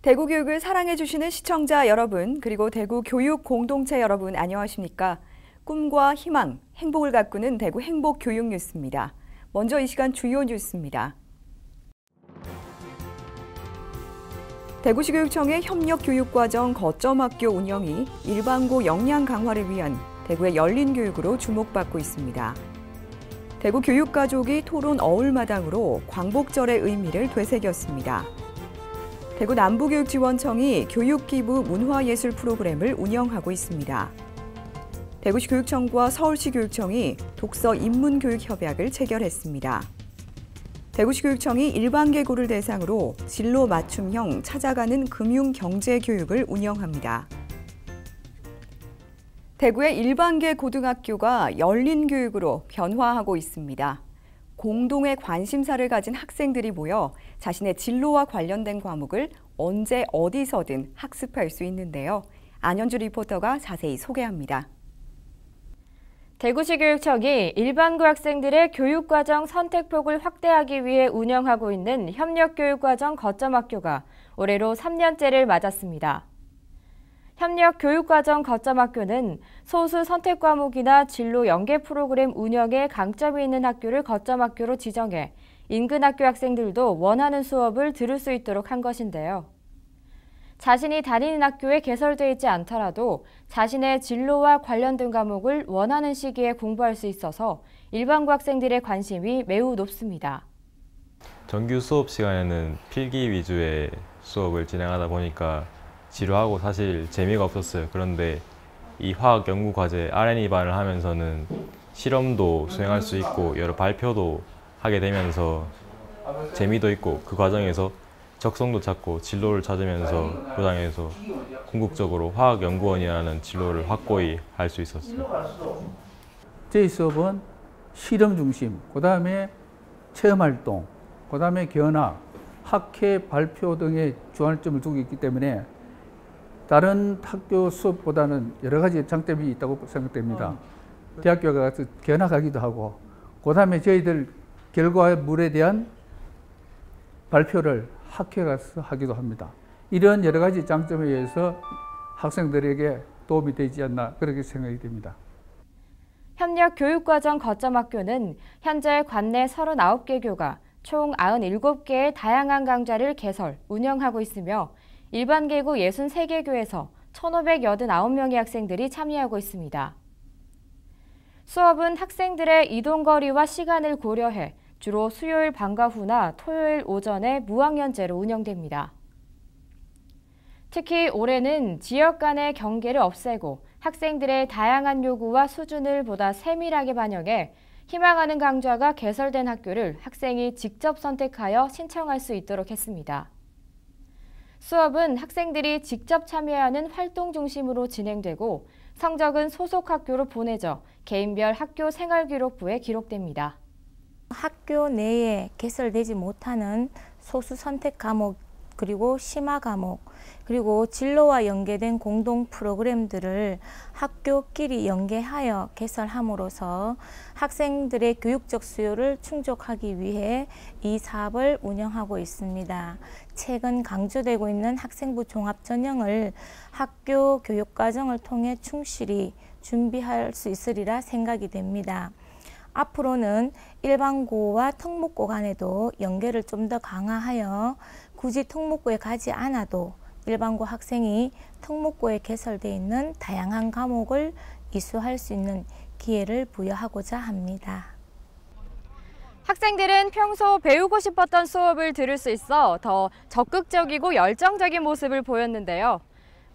대구 교육을 사랑해주시는 시청자 여러분, 그리고 대구 교육 공동체 여러분 안녕하십니까? 꿈과 희망, 행복을 가꾸는 대구 행복교육 뉴스입니다. 먼저 이 시간 주요 뉴스입니다. 대구시 교육청의 협력교육과정 거점학교 운영이 일반고 역량 강화를 위한 대구의 열린 교육으로 주목받고 있습니다. 대구 교육가족이 토론 어울마당으로 광복절의 의미를 되새겼습니다. 대구 남부교육지원청이 교육기부 문화예술 프로그램을 운영하고 있습니다. 대구시 교육청과 서울시 교육청이 독서 인문교육 협약을 체결했습니다. 대구시 교육청이 일반계고를 대상으로 진로 맞춤형 찾아가는 금융경제교육을 운영합니다. 대구의 일반계 고등학교가 열린 교육으로 변화하고 있습니다. 공동의 관심사를 가진 학생들이 모여 자신의 진로와 관련된 과목을 언제 어디서든 학습할 수 있는데요. 안현주 리포터가 자세히 소개합니다. 대구시 교육청이 일반고 학생들의 교육과정 선택폭을 확대하기 위해 운영하고 있는 협력교육과정 거점학교가 올해로 3년째를 맞았습니다. 협력교육과정 거점학교는 소수 선택과목이나 진로 연계 프로그램 운영에 강점이 있는 학교를 거점학교로 지정해 인근 학교 학생들도 원하는 수업을 들을 수 있도록 한 것인데요. 자신이 다니는 학교에 개설되어 있지 않더라도 자신의 진로와 관련된 과목을 원하는 시기에 공부할 수 있어서 일반고 학생들의 관심이 매우 높습니다. 정규 수업 시간에는 필기 위주의 수업을 진행하다 보니까 지루하고 사실 재미가 없었어요. 그런데 이 화학 연구 과제 R&E반을 하면서는 실험도 수행할 수 있고 여러 발표도 하게 되면서 재미도 있고 그 과정에서 적성도 찾고 진로를 찾으면서 그 과정에서 궁극적으로 화학연구원이라는 진로를 확고히 할 수 있었어요. 저희 수업은 실험 중심, 그 다음에 체험활동, 그 다음에 견학, 학회 발표 등의 주안점을 두고 있기 때문에 다른 학교 수업보다는 여러 가지 장점이 있다고 생각됩니다. 대학교에 가서 견학하기도 하고, 그 다음에 저희들 결과물에 대한 발표를 학회에 가서 하기도 합니다. 이런 여러 가지 장점에 의해서 학생들에게 도움이 되지 않나 그렇게 생각이 됩니다. 협력교육과정 거점학교는 현재 관내 39개 교가 총 97개의 다양한 강좌를 개설, 운영하고 있으며 일반계고 63개 교에서 1,589명의 학생들이 참여하고 있습니다. 수업은 학생들의 이동거리와 시간을 고려해 주로 수요일 방과 후나 토요일 오전에 무학년제로 운영됩니다. 특히 올해는 지역 간의 경계를 없애고 학생들의 다양한 요구와 수준을 보다 세밀하게 반영해 희망하는 강좌가 개설된 학교를 학생이 직접 선택하여 신청할 수 있도록 했습니다. 수업은 학생들이 직접 참여하는 활동 중심으로 진행되고 성적은 소속 학교로 보내져 개인별 학교 생활기록부에 기록됩니다. 학교 내에 개설되지 못하는 소수 선택 과목, 그리고 심화 과목, 그리고 진로와 연계된 공동 프로그램들을 학교끼리 연계하여 개설함으로써 학생들의 교육적 수요를 충족하기 위해 이 사업을 운영하고 있습니다. 최근 강조되고 있는 학생부 종합 전형을 학교 교육과정을 통해 충실히 준비할 수 있으리라 생각이 됩니다. 앞으로는 일반고와 특목고 간에도 연계를 좀 더 강화하여 굳이 특목고에 가지 않아도 일반고 학생이 특목고에 개설되어 있는 다양한 과목을 이수할 수 있는 기회를 부여하고자 합니다. 학생들은 평소 배우고 싶었던 수업을 들을 수 있어 더 적극적이고 열정적인 모습을 보였는데요.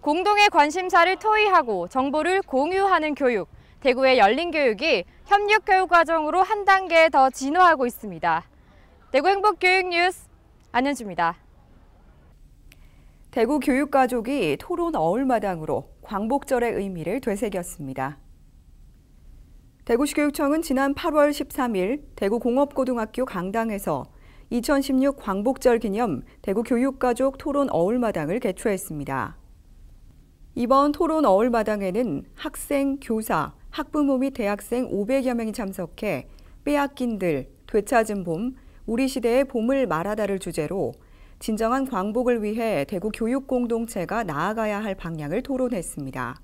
공동의 관심사를 토의하고 정보를 공유하는 교육, 대구의 열린 교육이 협력교육과정으로 한 단계 더 진화하고 있습니다. 대구 행복교육 뉴스 안현주입니다. 대구 교육가족이 토론 어울마당으로 광복절의 의미를 되새겼습니다. 대구시 교육청은 지난 8월 13일 대구 공업고등학교 강당에서 2016 광복절 기념 대구 교육가족 토론 어울마당을 개최했습니다. 이번 토론 어울마당에는 학생, 교사, 학부모 및 대학생 500여 명이 참석해 빼앗긴 들, 되찾은 봄, 우리 시대의 봄을 말하다를 주제로 진정한 광복을 위해 대구 교육 공동체가 나아가야 할 방향을 토론했습니다.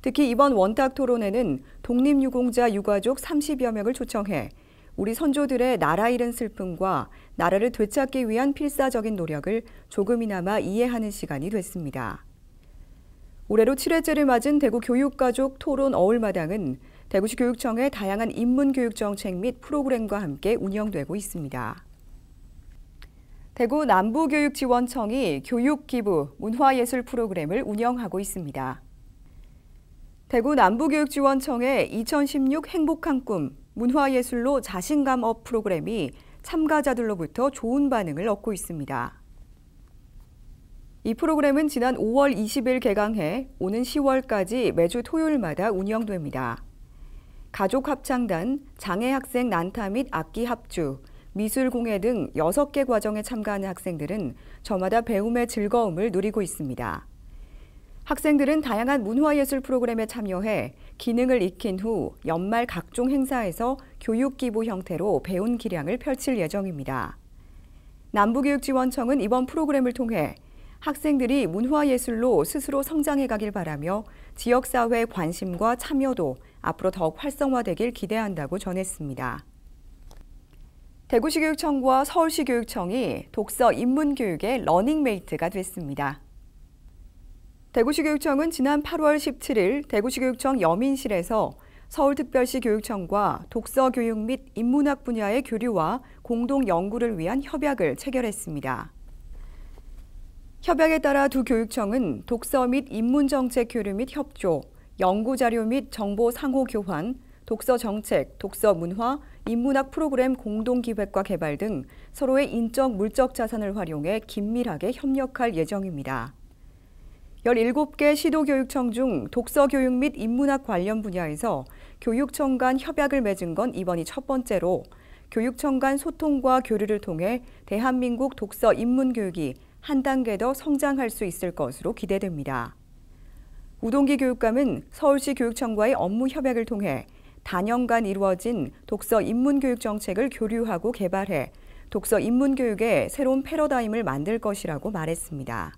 특히 이번 원탁 토론회는 독립유공자 유가족 30여 명을 초청해 우리 선조들의 나라 잃은 슬픔과 나라를 되찾기 위한 필사적인 노력을 조금이나마 이해하는 시간이 됐습니다. 올해로 7회째를 맞은 대구 교육가족 토론 어울마당은 대구시 교육청의 다양한 인문교육 정책 및 프로그램과 함께 운영되고 있습니다. 대구 남부교육지원청이 교육기부, 문화예술 프로그램을 운영하고 있습니다. 대구 남부교육지원청의 2016 행복한 꿈, 문화예술로 자신감 업 프로그램이 참가자들로부터 좋은 반응을 얻고 있습니다. 이 프로그램은 지난 5월 20일 개강해 오는 10월까지 매주 토요일마다 운영됩니다. 가족 합창단, 장애 학생 난타 및 악기 합주, 미술공예 등 6개 과정에 참가하는 학생들은 저마다 배움의 즐거움을 누리고 있습니다. 학생들은 다양한 문화예술 프로그램에 참여해 기능을 익힌 후 연말 각종 행사에서 교육기부 형태로 배운 기량을 펼칠 예정입니다. 남부교육지원청은 이번 프로그램을 통해 학생들이 문화예술로 스스로 성장해 가길 바라며 지역사회의 관심과 참여도 앞으로 더욱 활성화되길 기대한다고 전했습니다. 대구시 교육청과 서울시 교육청이 독서 인문교육의 러닝메이트가 됐습니다. 대구시 교육청은 지난 8월 17일 대구시 교육청 여민실에서 서울특별시 교육청과 독서 교육 및 인문학 분야의 교류와 공동 연구를 위한 협약을 체결했습니다. 협약에 따라 두 교육청은 독서 및 인문정책 교류 및 협조, 연구자료 및 정보 상호 교환, 독서 정책, 독서 문화, 인문학 프로그램 공동 기획과 개발 등 서로의 인적, 물적 자산을 활용해 긴밀하게 협력할 예정입니다. 17개 시도교육청 중 독서 교육 및 인문학 관련 분야에서 교육청 간 협약을 맺은 건 이번이 첫 번째로 교육청 간 소통과 교류를 통해 대한민국 독서 인문교육이 한 단계 더 성장할 수 있을 것으로 기대됩니다. 우동기 교육감은 서울시 교육청과의 업무 협약을 통해 단연간 이루어진 독서 인문교육 정책을 교류하고 개발해 독서 인문교육의 새로운 패러다임을 만들 것이라고 말했습니다.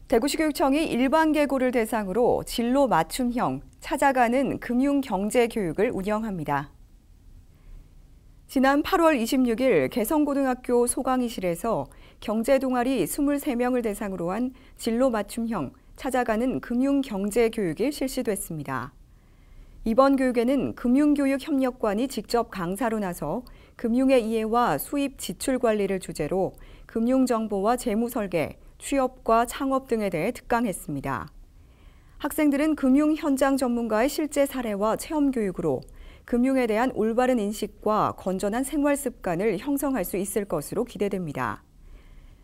대구시 교육청이 일반 계고를 대상으로 진로 맞춤형 찾아가는 금융경제교육을 운영합니다. 지난 8월 26일 개성고등학교 소강의실에서 경제동아리 23명을 대상으로 한 진로 맞춤형 찾아가는 금융경제교육이 실시됐습니다. 이번 교육에는 금융교육협력관이 직접 강사로 나서 금융의 이해와 수입 지출 관리를 주제로 금융정보와 재무설계, 취업과 창업 등에 대해 특강했습니다. 학생들은 금융 현장 전문가의 실제 사례와 체험 교육으로 금융에 대한 올바른 인식과 건전한 생활 습관을 형성할 수 있을 것으로 기대됩니다.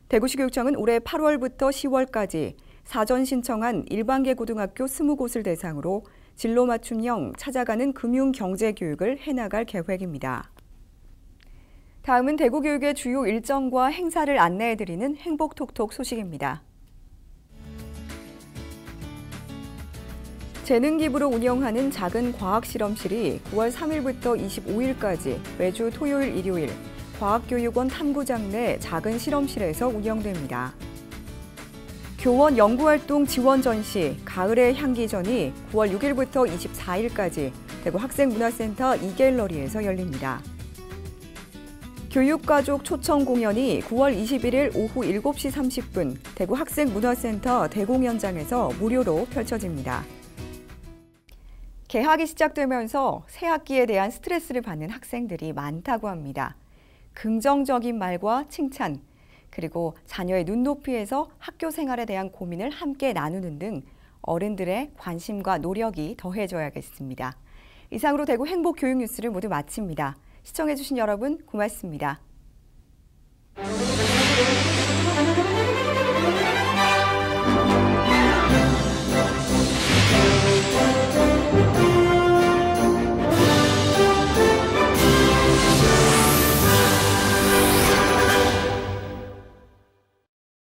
대구시 교육청은 올해 8월부터 10월까지 사전 신청한 일반계 고등학교 20곳을 대상으로 진로 맞춤형 찾아가는 금융경제교육을 해나갈 계획입니다. 다음은 대구교육의 주요 일정과 행사를 안내해드리는 행복톡톡 소식입니다. 재능기부로 운영하는 작은 과학실험실이 9월 3일부터 25일까지 매주 토요일, 일요일 과학교육원 탐구장 내 작은 실험실에서 운영됩니다. 교원 연구활동 지원 전시 가을의 향기전이 9월 6일부터 24일까지 대구 학생문화센터 이갤러리에서 열립니다. 교육가족 초청 공연이 9월 21일 오후 7시 30분 대구 학생문화센터 대공연장에서 무료로 펼쳐집니다. 개학이 시작되면서 새 학기에 대한 스트레스를 받는 학생들이 많다고 합니다. 긍정적인 말과 칭찬, 그리고 자녀의 눈높이에서 학교 생활에 대한 고민을 함께 나누는 등 어른들의 관심과 노력이 더해져야겠습니다. 이상으로 대구 행복교육 뉴스를 모두 마칩니다. 시청해주신 여러분 고맙습니다.